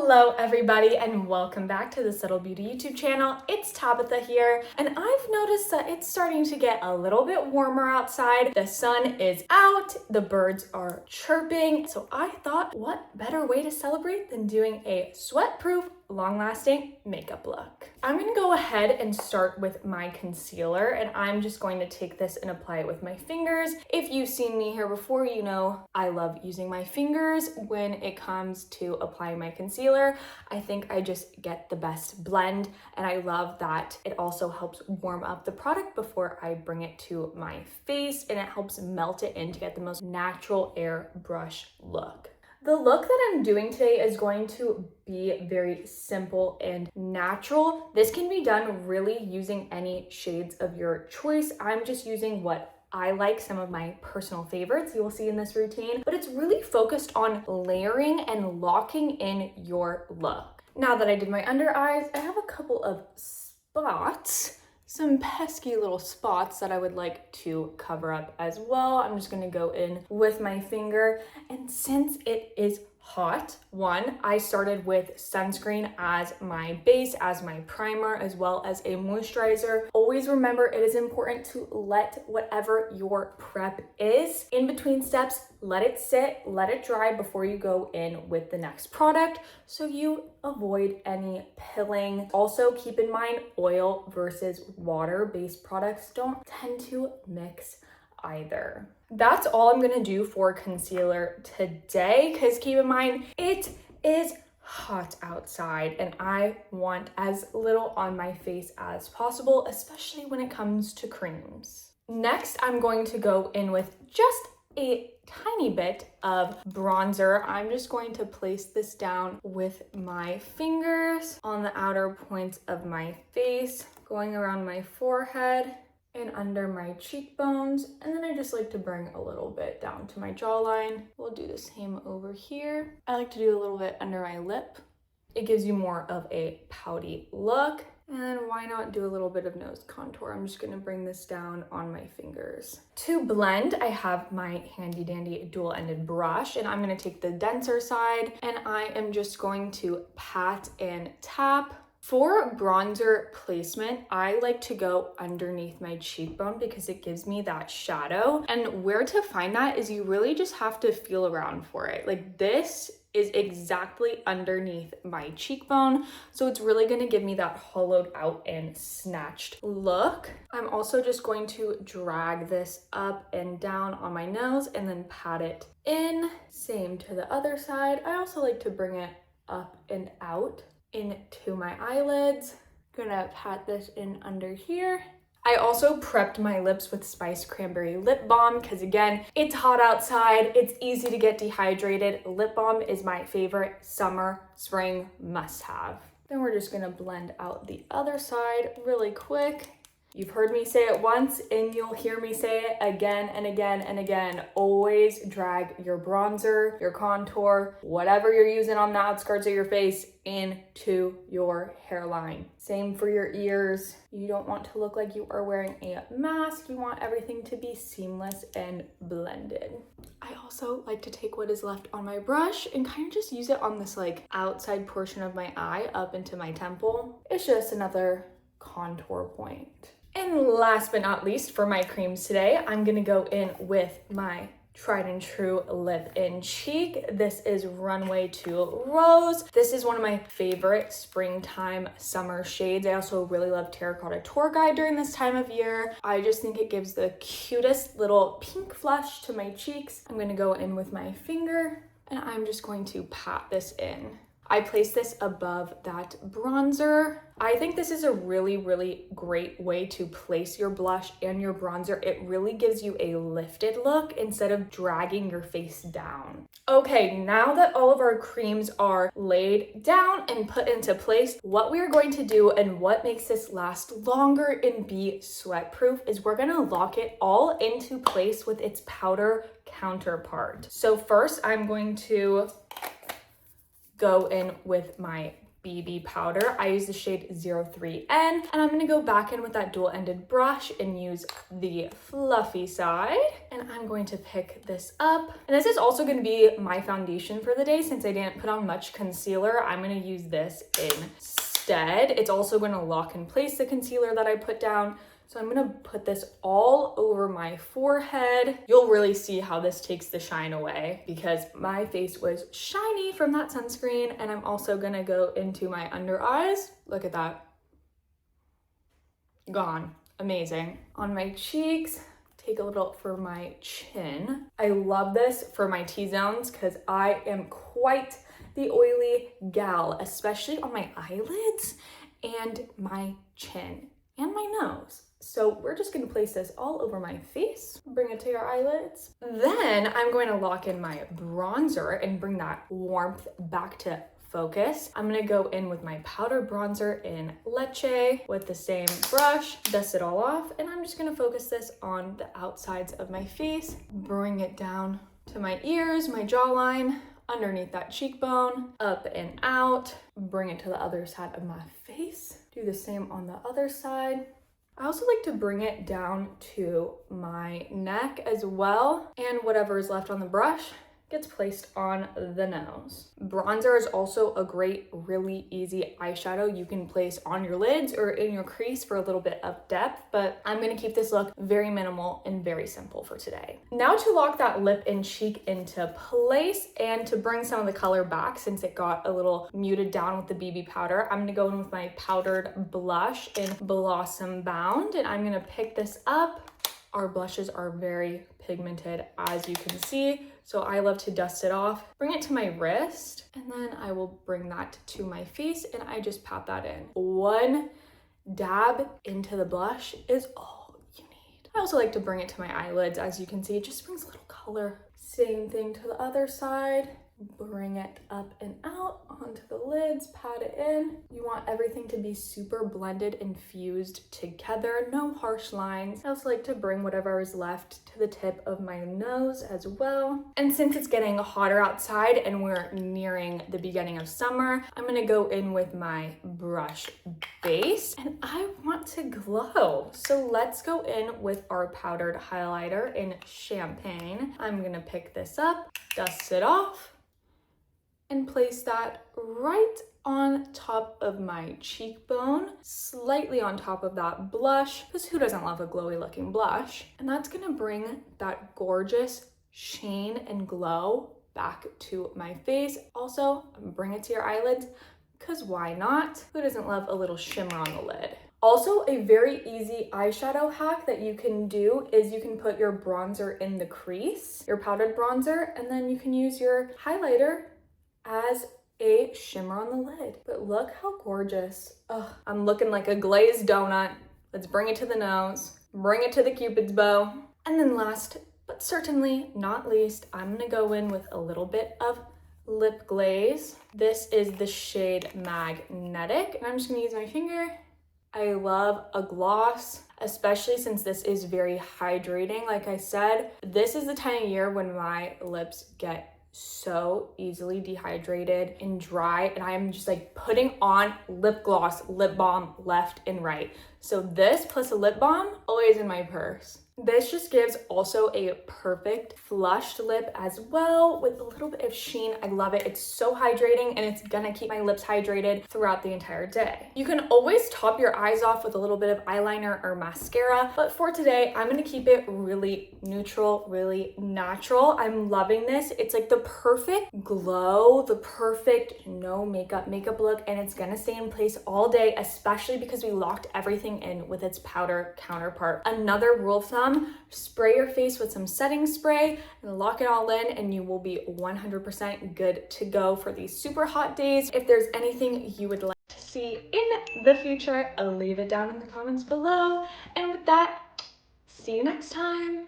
Hello everybody and welcome back to the Subtle Beauty YouTube channel. It's Tabitha here and I've noticed that it's starting to get a little bit warmer outside. The sun is out, the birds are chirping. So I thought what better way to celebrate than doing a sweat-proof, long-lasting makeup look. I'm gonna go ahead and start with my concealer and I'm just going to take this and apply it with my fingers. If you've seen me here before, you know I love using my fingers when it comes to applying my concealer. I think I just get the best blend and I love that it also helps warm up the product before I bring it to my face and it helps melt it in to get the most natural airbrush look. The look that I'm doing today is going to be very simple and natural. This can be done really using any shades of your choice. I'm just using what I like, some of my personal favorites you will see in this routine, but it's really focused on layering and locking in your look. Now that I did my under eyes, I have a couple of spots, some pesky little spots that I would like to cover up as well. I'm just gonna go in with my finger, and since it is hot, I started with sunscreen as my base, as my primer, as well as a moisturizer. Always remember it is important to let whatever your prep is in between steps, let it sit, let it dry before you go in with the next product so you avoid any pilling. Also keep in mind oil versus water-based products don't tend to mix either. That's all I'm gonna do for concealer today, because keep in mind, it is hot outside and I want as little on my face as possible, especially when it comes to creams. Next, I'm going to go in with just a tiny bit of bronzer. I'm just going to place this down with my fingers on the outer points of my face, going around my forehead and under my cheekbones, and then I just like to bring a little bit down to my jawline. We'll do the same over here. I like to do a little bit under my lip. It gives you more of a pouty look. And then why not do a little bit of nose contour? I'm just gonna bring this down on my fingers. To blend, I have my handy dandy dual-ended brush, and I'm gonna take the denser side and I am just going to pat and tap. For bronzer placement, I like to go underneath my cheekbone because it gives me that shadow. And where to find that is you really just have to feel around for it. Like this is exactly underneath my cheekbone. So it's really gonna give me that hollowed out and snatched look. I'm also just going to drag this up and down on my nose and then pat it in. Same to the other side. I also like to bring it up and out into my eyelids. Gonna pat this in under here. I also prepped my lips with Spice Cranberry Lip Balm because again, it's hot outside, it's easy to get dehydrated. Lip balm is my favorite summer, spring must-have. Then we're just gonna blend out the other side really quick. You've heard me say it once and you'll hear me say it again and again and again. Always drag your bronzer, your contour, whatever you're using on the outskirts of your face into your hairline. Same for your ears. You don't want to look like you are wearing a mask. You want everything to be seamless and blended. I also like to take what is left on my brush and kind of just use it on this like outside portion of my eye up into my temple. It's just another contour point. And last but not least, for my creams today, I'm gonna go in with my tried and true lip and cheek. This is Runway to Rose. This is one of my favorite springtime summer shades. I also really love Terracotta Tour Guide during this time of year. I just think it gives the cutest little pink flush to my cheeks. I'm gonna go in with my finger and I'm just going to pat this in. I place this above that bronzer. I think this is a really, really great way to place your blush and your bronzer. It really gives you a lifted look instead of dragging your face down. Okay, now that all of our creams are laid down and put into place, what we're going to do and what makes this last longer and be sweat-proof is we're gonna lock it all into place with its powder counterpart. So first I'm going to go in with my BB powder. I use the shade 03N, and I'm gonna go back in with that dual-ended brush and use the fluffy side. And I'm going to pick this up. And this is also gonna be my foundation for the day. Since I didn't put on much concealer, I'm gonna use this instead. It's also gonna lock in place the concealer that I put down. So I'm gonna put this all over my forehead. You'll really see how this takes the shine away because my face was shiny from that sunscreen. And I'm also gonna go into my under eyes. Look at that. Gone. Amazing. On my cheeks, take a little for my chin. I love this for my T-zones because I am quite the oily gal, especially on my eyelids and my chin and my nose. So we're just gonna place this all over my face, bring it to your eyelids. Then I'm going to lock in my bronzer and bring that warmth back to focus. I'm gonna go in with my powder bronzer in Leche with the same brush, dust it all off, and I'm just gonna focus this on the outsides of my face, bring it down to my ears, my jawline, underneath that cheekbone, up and out, bring it to the other side of my face. Do the same on the other side. I also like to bring it down to my neck as well, and whatever is left on the brush gets placed on the nose. Bronzer is also a great, really easy eyeshadow you can place on your lids or in your crease for a little bit of depth, but I'm gonna keep this look very minimal and very simple for today. Now to lock that lip and cheek into place and to bring some of the color back since it got a little muted down with the BB powder, I'm gonna go in with my powdered blush in Blossom Bound, and I'm gonna pick this up. Our blushes are very pigmented, as you can see, so I love to dust it off, bring it to my wrist, and then I will bring that to my face and I just pat that in. One dab into the blush is all you need. I also like to bring it to my eyelids. As you can see, it just brings a little color. Same thing to the other side. Bring it up and out onto the lids, pat it in. You want everything to be super blended and fused together, no harsh lines. I also like to bring whatever is left to the tip of my nose as well. And since it's getting hotter outside and we're nearing the beginning of summer, I'm gonna go in with my brush base and I want to glow. So let's go in with our powdered highlighter in Champagne. I'm gonna pick this up, dust it off, and place that right on top of my cheekbone, slightly on top of that blush, because who doesn't love a glowy looking blush? And that's gonna bring that gorgeous shine and glow back to my face. Also, bring it to your eyelids, because why not? Who doesn't love a little shimmer on the lid? Also, a very easy eyeshadow hack that you can do is you can put your bronzer in the crease, your powdered bronzer, and then you can use your highlighter as a shimmer on the lid. But look how gorgeous. Ugh, I'm looking like a glazed donut. Let's bring it to the nose, bring it to the Cupid's bow. And then last, but certainly not least, I'm gonna go in with a little bit of lip glaze. This is the shade Magnetic, and I'm just gonna use my finger. I love a gloss, especially since this is very hydrating. Like I said, this is the time of year when my lips get so easily dehydrated and dry, and I'm just like putting on lip gloss, lip balm left and right. So this plus a lip balm always in my purse. This just gives also a perfect flushed lip as well with a little bit of sheen. I love it. It's so hydrating and it's gonna keep my lips hydrated throughout the entire day. You can always top your eyes off with a little bit of eyeliner or mascara, but for today, I'm gonna keep it really neutral, really natural. I'm loving this. It's like the perfect glow, the perfect no makeup look, and it's gonna stay in place all day, especially because we locked everything in with its powder counterpart. Another rule of thumb, spray your face with some setting spray and lock it all in, and you will be 100% good to go for these super hot days. If there's anything you would like to see in the future, leave it down in the comments below. And with that, see you next time.